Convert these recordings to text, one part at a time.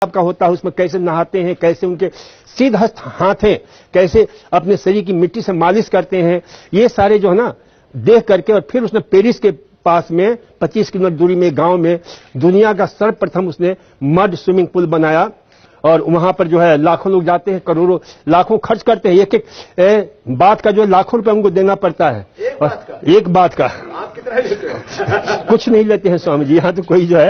आपका होता है उसमें कैसे नहाते हैं, कैसे उनके सीधे हाथ हैं, कैसे अपने शरीर की मिट्टी से मालिश करते हैं, ये सारे जो है ना देख करके। और फिर उसने पेरिस के पास में 25 किलोमीटर दूरी में गांव में दुनिया का सर्वप्रथम उसने मड स्विमिंग पूल बनाया। और वहां पर जो है लाखों लोग जाते हैं, करोड़ों लाखों खर्च करते हैं। एक एक बात का जो है लाखों रुपए उनको देना पड़ता है। एक बात का आप कितना लेते हो? कुछ नहीं लेते हैं स्वामी जी, यहाँ तो कोई जो है।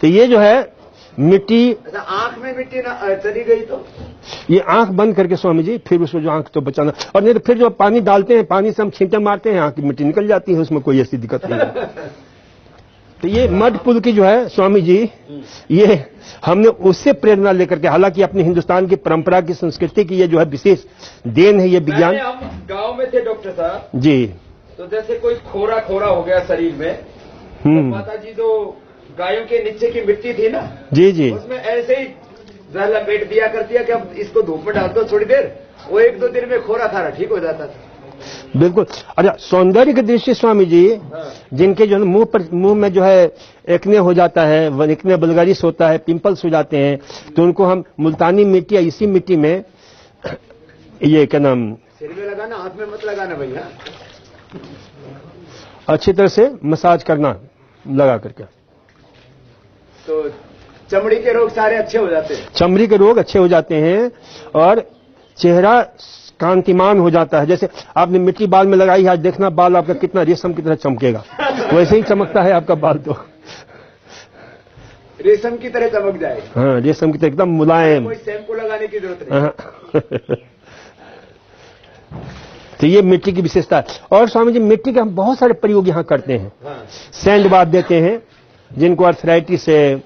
तो ये जो है मिट्टी, अच्छा, आंख में मिट्टी ना चली गई तो ये आंख बंद करके स्वामी जी फिर उसको जो आंख तो बचाना, और नहीं तो फिर जो पानी डालते हैं, पानी से हम छींटे मारते हैं, आंख की मिट्टी निकल जाती है, उसमें कोई ऐसी दिक्कत नहीं है। तो ये मड पुल की जो है स्वामी जी, ये हमने उससे प्रेरणा लेकर के, हालांकि अपने हिंदुस्तान की परंपरा की संस्कृति की ये जो है विशेष देन है ये विज्ञान। हम गांव में थे डॉक्टर साहब जी, तो जैसे कोई खोरा खोरा हो गया शरीर में, तो माता जी जो गायों के नीचे की मिट्टी थी ना, जी जी, उसमें ऐसे ही जल लपेट दिया करती है कि अब इसको धूप में डाल दो थोड़ी देर, वो 1-2 दिन में खोरा खारा ठीक हो जाता था। बिल्कुल। अच्छा, सौंदर्य की दृष्टि स्वामी जी, जिनके जो है मुंह में जो है एक्ने हो जाता है, एक्ने बलगरिश होता है, पिंपल्स हो जाते हैं, तो उनको हम मुल्तानी मिट्टी या इसी मिट्टी में ये क्या नाम, सिर में लगाना, हाथ में मत लगाना भैया, अच्छी तरह से मसाज करना लगा करके, तो चमड़ी के रोग सारे अच्छे हो जाते हैं। चमड़ी के रोग अच्छे हो जाते हैं और चेहरा कांतिमान हो जाता है। जैसे आपने मिट्टी बाल में लगाई है, आज देखना बाल आपका कितना रेशम की तरह चमकेगा, वैसे ही चमकता है आपका बाल, तो रेशम की तरह चमक जाएगा। हाँ, रेशम की तरह एकदम मुलायम, कोई शैम्पू लगाने की जरूरत नहीं। तो ये मिट्टी की विशेषता है। और स्वामी जी, मिट्टी के हम बहुत सारे प्रयोग यहाँ करते हैं। सैंड बाथ देते हैं, जिनको अर्थराइटिस है,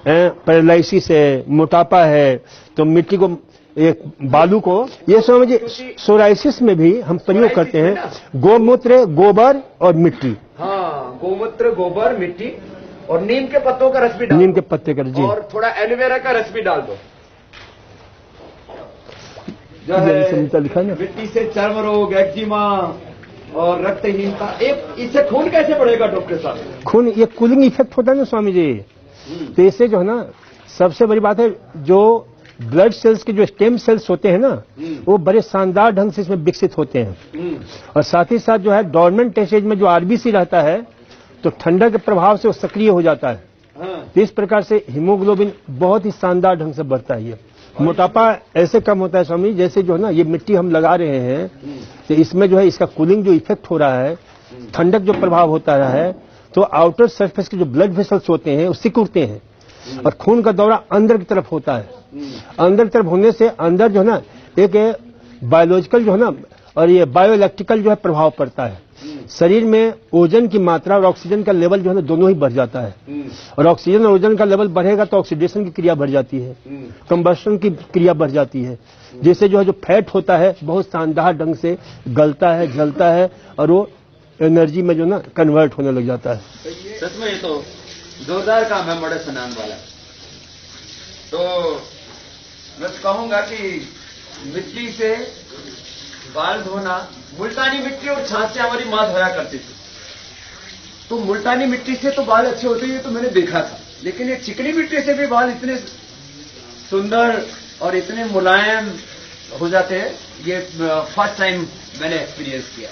पैरालिसिस है, मोटापा है, तो मिट्टी को, एक बालू को, ये स्वामी जी सोराइसिस में भी हम प्रयोग करते हैं। गोमूत्र, गोबर और मिट्टी। हाँ, गोमूत्र, गोबर, मिट्टी और नीम के पत्तों का रस भी डाल, नीम के पत्ते का, जी, और थोड़ा एलोवेरा का रस भी डाल दो। जो है लिखा ना, मिट्टी से चर्म रोग, एक्जिमा और रक्तहीनता, एक इससे खून कैसे बढ़ेगा डॉक्टर साहब? खून, ये कूलिंग इफेक्ट होता है ना स्वामी जी, तो इससे जो है ना सबसे बड़ी बात है, जो ब्लड सेल्स के जो स्टेम सेल्स होते हैं ना, वो बड़े शानदार ढंग से इसमें विकसित होते हैं। और साथ ही साथ जो है डोरमेंट स्टेज में जो आरबीसी रहता है, तो ठंडा के प्रभाव से वो सक्रिय हो जाता है। तो इस प्रकार से हीमोग्लोबिन बहुत ही शानदार ढंग से बढ़ता है। ये मोटापा ऐसे कम होता है स्वामी, जैसे जो है ना ये मिट्टी हम लगा रहे हैं, तो इसमें जो है इसका कूलिंग जो इफेक्ट हो रहा है, ठंडक जो प्रभाव होता है, तो आउटर सरफेस के जो ब्लड वेसल्स होते हैं वो सिकुड़ते हैं, और खून का दौरा अंदर की तरफ होता है। अंदर की तरफ होने से अंदर जो है ना एक बायोलॉजिकल जो है ना, और ये बायोइलेक्ट्रिकल जो है प्रभाव पड़ता है। शरीर में ओजन की मात्रा और ऑक्सीजन का लेवल जो है ना दोनों ही बढ़ जाता है, और ऑक्सीजन और ओजन का लेवल बढ़ेगा तो ऑक्सीडेशन की क्रिया बढ़ जाती है, कंबस्शन की क्रिया बढ़ जाती है, जिससे जो है जो फैट होता है बहुत शानदार ढंग से गलता है, जलता है, और वो एनर्जी में जो ना कन्वर्ट होने लग जाता है। सच में ये तो जोरदार काम है बड़े स्नान वाला। तो मैं कहूंगा कि मिट्टी से बाल धोना, मुल्तानी मिट्टी और छाछ से हमारी माँ धोया करती थी, तो मुल्तानी मिट्टी से तो बाल अच्छे होते हैं, ये तो मैंने देखा था, लेकिन ये चिकनी मिट्टी से भी बाल इतने सुंदर और इतने मुलायम हो जाते हैं, ये फर्स्ट टाइम मैंने एक्सपीरियंस किया।